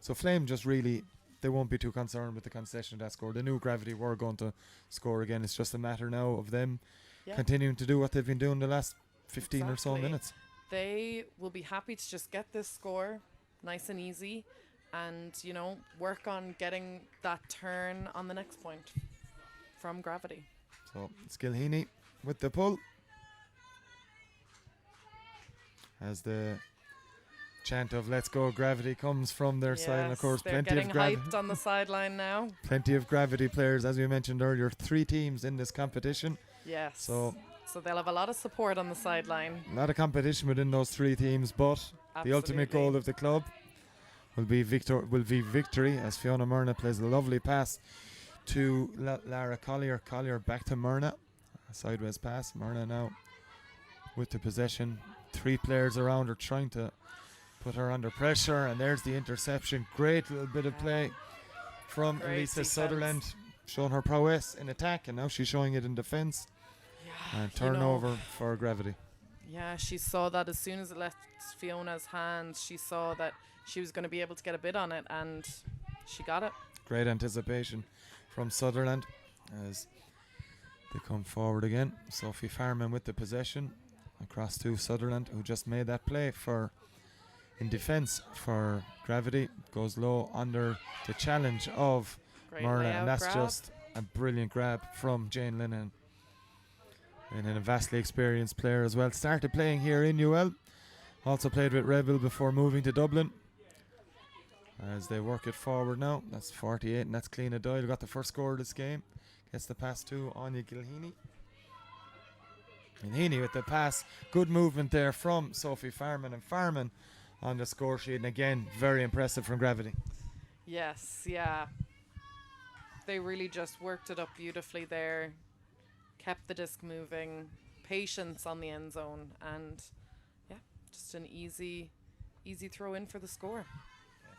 So Flame just really, they won't be too concerned with the concession of that score. They knew Gravity were going to score again. It's just a matter now of them continuing to do what they've been doing the last 15 or so minutes. They will be happy to just get this score nice and easy and, work on getting that turn on the next point from Gravity. So it's Gilheany with the pull. As the chant of "Let's go Gravity" comes from their side, and of course plenty of hyped on the sideline now. Plenty of Gravity players, as we mentioned earlier, 3 teams in this competition. Yes. So they'll have a lot of support on the sideline. A lot of competition within those 3 teams, but the ultimate goal of the club will be victory, as Fiona Myrna plays a lovely pass to Lara Collier. Collier back to Myrna. A sideways pass. Myrna now with the possession. 3 players around her trying to put her under pressure, and there's the interception. Great little bit of play from Elisa Sutherland, showing her prowess in attack, and now she's showing it in defence. And turnover for Gravity. Yeah, she saw that as soon as it left Fiona's hands, she saw that she was going to be able to get a bit on it, and she got it. Great anticipation from Sutherland as they come forward again. Sophie Farman with the possession across to Sutherland, who just made that play in defence for Gravity. Goes low under the challenge of Myrna, and that's just a brilliant grab from Jane Lennon. And then a vastly experienced player as well. Started playing here in UL. Also played with Rebel before moving to Dublin. As they work it forward now. That's 48, and that's Cliona Doyle. Got the first score of this game. Gets the pass to Anya Gilheany. Gilheany with the pass. Good movement there from Sophie Farman. And Farman on the score sheet. And again, very impressive from Gravity. Yes, yeah. They really just worked it up beautifully there. Kept the disc moving, patience on the end zone, and just an easy throw in for the score.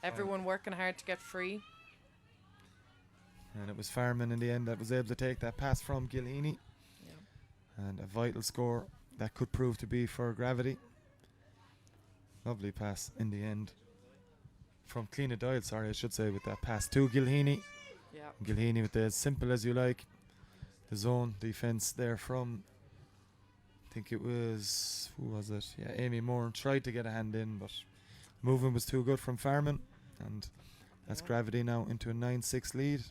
Everyone working hard to get free. And it was Farman in the end that was able to take that pass from Gilheany. And a vital score that could prove to be for Gravity. Lovely pass in the end from Cliona Doyle, I should say, with that pass to Gilheany. Gilheany with the as simple as you like. The zone defence there from, I think it was, who was it? Yeah, Amy Moore tried to get a hand in, but movement was too good from Farman. And that's Gravity now into a 9-6 lead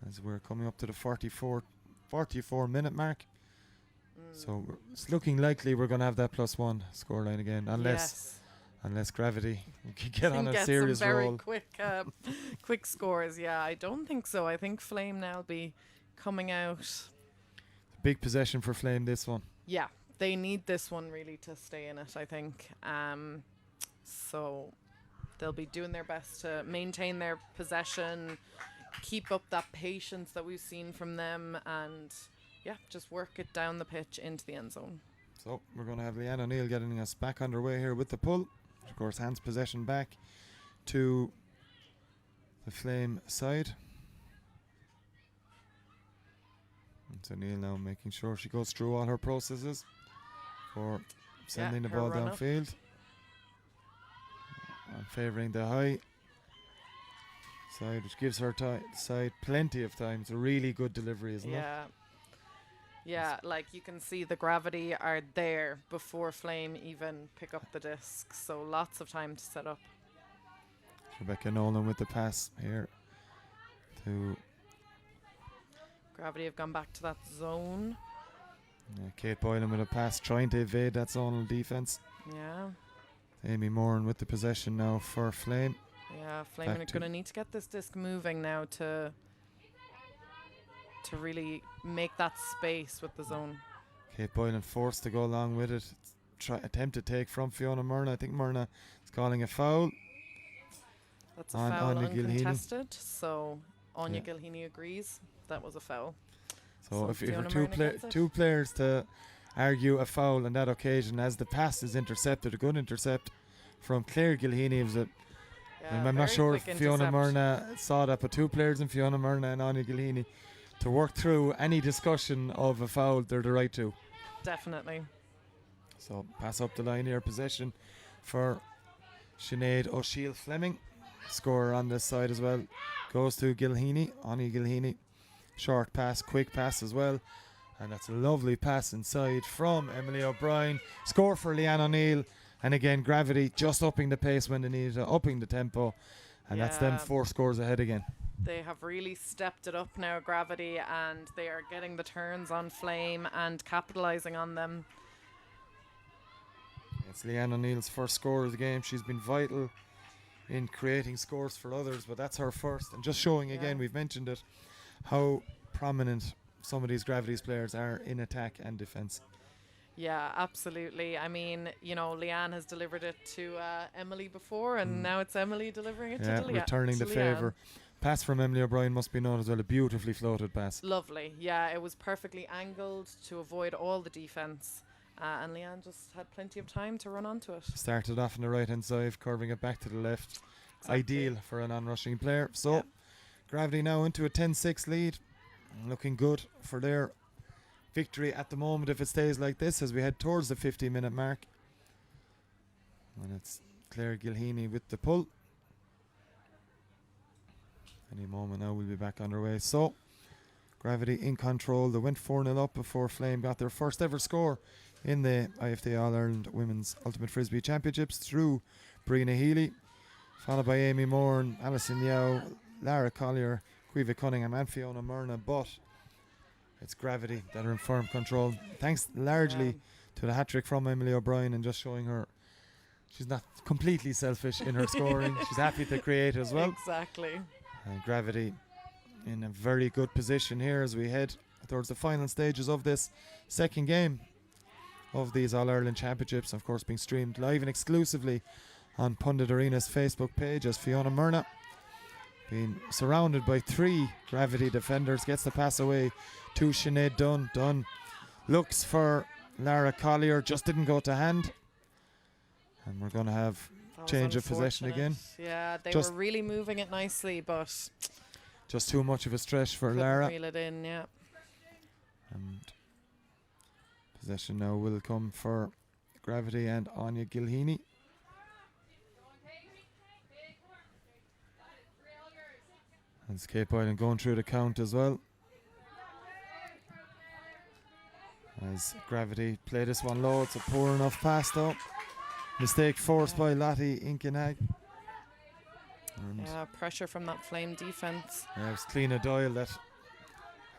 as we're coming up to the 44 minute mark. So it's looking likely we're going to have that +1 scoreline again, unless Gravity can get on a serious some very roll. quick scores. Yeah, I don't think so. I think Flame now will be coming out. Big possession for Flame, this one. Yeah, they need this one really to stay in it, I think. So they'll be doing their best to maintain their possession, keep up that patience that we've seen from them, and just work it down the pitch into the end zone. So we're going to have Leanne O'Neill getting us back underway here with the pull. Of course, hands possession back to the Flame side. It's O'Neill now making sure she goes through all her processes for sending the ball downfield. And favouring the high side, which gives her side plenty of time. It's a really good delivery, isn't it? Yeah, like you can see the Gravity are there before Flame even pick up the disc. So lots of time to set up. Rebecca Nolan with the pass here to Gravity have gone back to that zone. Kate Boylan with a pass trying to evade that zonal defence. Yeah. Amy Moran with the possession now for Flame. Yeah, Flame are going to need to get this disc moving now to really make that space with the zone. Kate Boylan forced to go along with it. Attempt to take from Fiona Myrna. I think Myrna is calling a foul. That's a foul uncontested. So Anya Gilheeney agrees. That was a foul. So if you're two players to argue a foul on that occasion, as the pass is intercepted, a good intercept from Claire Gilheeney. I'm not sure if Fiona Myrna saw that, but two players in Fiona Myrna and Anya Gilheeney to work through any discussion of a foul, they're the right to. Definitely. So pass up the line here, possession for Sinead O'Shiel Fleming. Scorer on this side as well goes to Gilheeney, Anya Gilheeney. Short pass, quick pass as well. And that's a lovely pass inside from Emily O'Brien. Score for Leanne O'Neill. And again, Gravity just upping the pace when they needed it, upping the tempo. And that's them 4 scores ahead again. They have really stepped it up now, Gravity, and they are getting the turns on Flame and capitalising on them. It's Leanne O'Neill's first score of the game. She's been vital in creating scores for others, but that's her first. And just showing again, we've mentioned it, how prominent some of these Gravities players are in attack and defence. Yeah, absolutely. I mean, Leanne has delivered it to Emily before, and now it's Emily delivering it to Leanne. Returning the favour. Pass from Emily O'Brien must be known as well, a beautifully floated pass. Lovely. Yeah, it was perfectly angled to avoid all the defence. And Leanne just had plenty of time to run onto it. Started off on the right hand side, curving it back to the left. Exactly. Ideal for a non-rushing player. So Gravity now into a 10-6 lead. Looking good for their victory at the moment if it stays like this as we head towards the 50-minute mark. And it's Claire Gilheeney with the pull. Any moment now we'll be back underway. So Gravity in control. They went 4-0 up before Flame got their first ever score in the IFTA All-Ireland Women's Ultimate Frisbee Championships through Brina Healy, followed by Amy Moore, Alison Yao, Lara Collier, Quiva Cunningham and Fiona Myrna, but it's Gravity that are in firm control. Thanks largely to the hat-trick from Emily O'Brien and just showing her she's not completely selfish in her scoring. She's happy to create as well. Exactly. Gravity in a very good position here as we head towards the final stages of this second game of these All-Ireland Championships, of course being streamed live and exclusively on Pundit Arena's Facebook page as Fiona Myrna, being surrounded by 3 Gravity defenders, gets the pass away to Sinead Dunn. Dunn looks for Lara Collier, just didn't go to hand. And we're going to have change of possession again. Yeah, they were really moving it nicely, but just too much of a stretch for Lara. Reel it in, yeah. And possession now will come for Gravity and Anya Gilheeney. And it's Kate Boylan going through the count as well. As Gravity play this one low, it's a poor enough pass though. Mistake forced by Lottie Inkenhag. And Yeah, pressure from that Flame defense. it was Cliona Doyle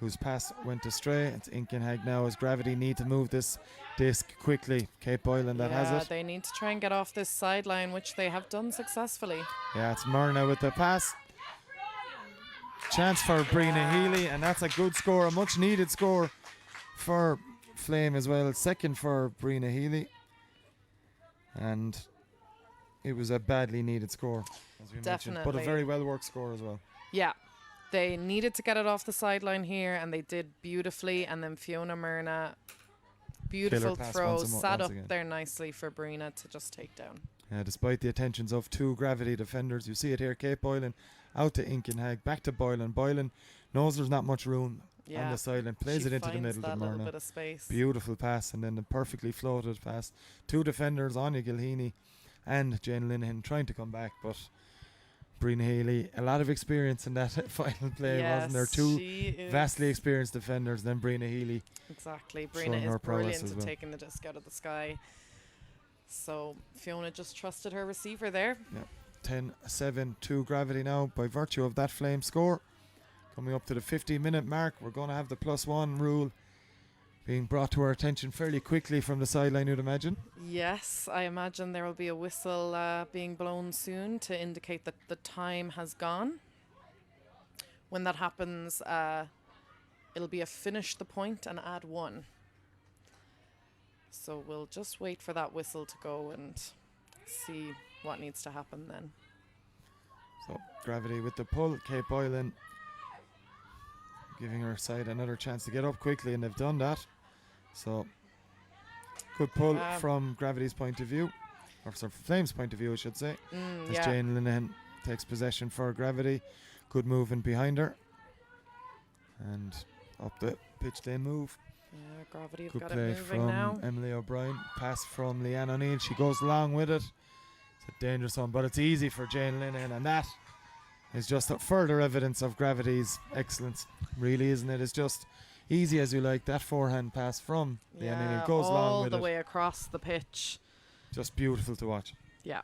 whose pass went astray. It's Inkenhag now as Gravity need to move this disc quickly. Kate Boylan that has it. They need to try and get off this sideline, which they have done successfully. Yeah, it's Myrna with the pass. Chance for Brina Healy, and that's a good score, a much needed score for Flame as well. Second for Brina Healy. And it was a badly needed score, as we mentioned, but a very well worked score as well. Yeah. They needed to get it off the sideline here, and they did beautifully. And then Fiona Myrna, beautiful throw, sat up there nicely for Brina to just take down. Yeah, despite the attentions of two Gravity defenders, you see it here. Kate Boylan out to Inkenhag, back to Boylan. Boylan knows there's not much room on the sideline, plays it into the middle to Myrna. Bit of space. Beautiful pass, and then the perfectly floated pass. Two defenders, Anya Gilheany and Jane Linehan, trying to come back, but Brina Healy, a lot of experience in that final play, wasn't there? Two vastly experienced defenders, then Brina Healy. Exactly. Brina is brilliant at taking the disc out of the sky. So Fiona just trusted her receiver there. Yeah. 10-7 to Gravity now by virtue of that Flame score. Coming up to the 50-minute mark, we're going to have the +1 rule being brought to our attention fairly quickly from the sideline, you'd imagine. Yes, I imagine there will be a whistle being blown soon to indicate that the time has gone. When that happens, it'll be a finish the point and add 1. So we'll just wait for that whistle to go and see what needs to happen then. So Gravity with the pull, Kate Boylan giving her side another chance to get up quickly, and they've done that. So good pull from Gravity's point of view, or from Flame's point of view, I should say. As Jane Linehan takes possession for Gravity. Good movement behind her. And up the pitch they move. Yeah, Gravity have good got play it moving from now. Emily O'Brien. Pass from Leanne O'Neill. She goes long with it. It's a dangerous one, but it's easy for Jane Linehan, and that is just a further evidence of Gravity's excellence, really, isn't it? It's just easy as you like. That forehand pass from Leanne O'Neill goes long with it. All the way across the pitch. Just beautiful to watch. Yeah.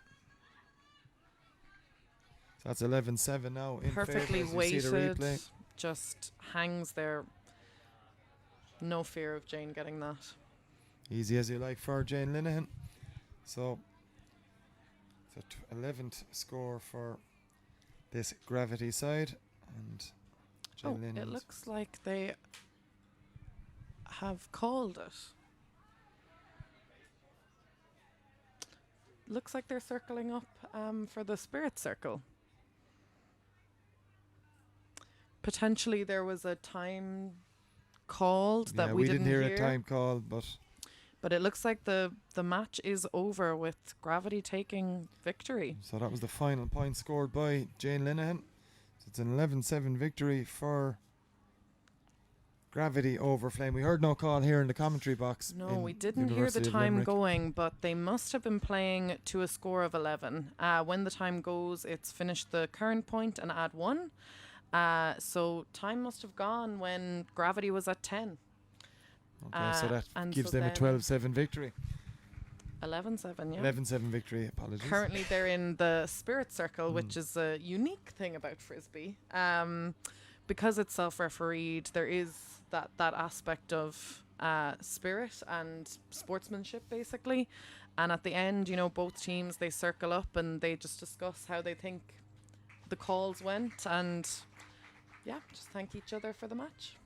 So that's 11-7 now. In Perfectly favour, weighted. see the replay. Just hangs there. No fear of Jane getting that. Easy as you like for Jane Linehan. So it's a 11th score for this Gravity side. And Jane Linehan. It looks like they have called it. Looks like they're circling up for the Spirit Circle. Potentially there was a time called that we didn't hear. A time called, but it looks like the match is over with Gravity taking victory. So that was the final point scored by Jane Linehan. So it's an 11-7 victory for Gravity over Flame. We heard no call here in the commentary box. No, we didn't hear the time going, but they must have been playing to a score of 11. When the time goes, it's finished the current point and add 1. So time must have gone when Gravity was at 10. Okay, so that gives them a 12-7 victory. 11-7, yeah. 11-7 victory, apologies. Currently they're in the Spirit Circle, which is a unique thing about Frisbee. Because it's self-refereed, there is that aspect of spirit and sportsmanship, basically. And at the end, you know, both teams, they circle up and they just discuss how they think the calls went, and just thank each other for the match.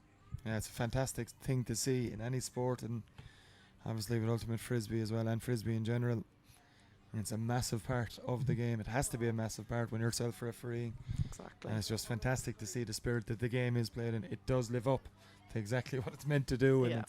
Yeah, it's a fantastic thing to see in any sport, and obviously with Ultimate Frisbee as well, and Frisbee in general. And it's a massive part of the game. It has to be a massive part when you're self-refereeing. Exactly. And it's just fantastic to see the spirit that the game is played in. It does live up to exactly what it's meant to do, and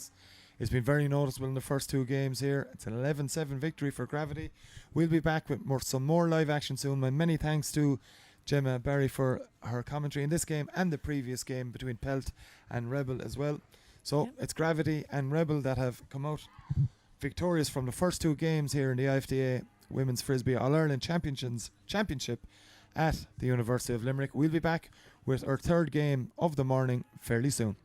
it's been very noticeable in the first 2 games here. It's an 11-7 victory for Gravity. We'll be back with some more live action soon. My many thanks to Gemma Barry for her commentary in this game and the previous game between Pelt and Rebel as well. So it's Gravity and Rebel that have come out victorious from the first 2 games here in the IFDA Women's Frisbee All-Ireland Championship at the University of Limerick. We'll be back with our 3rd game of the morning fairly soon.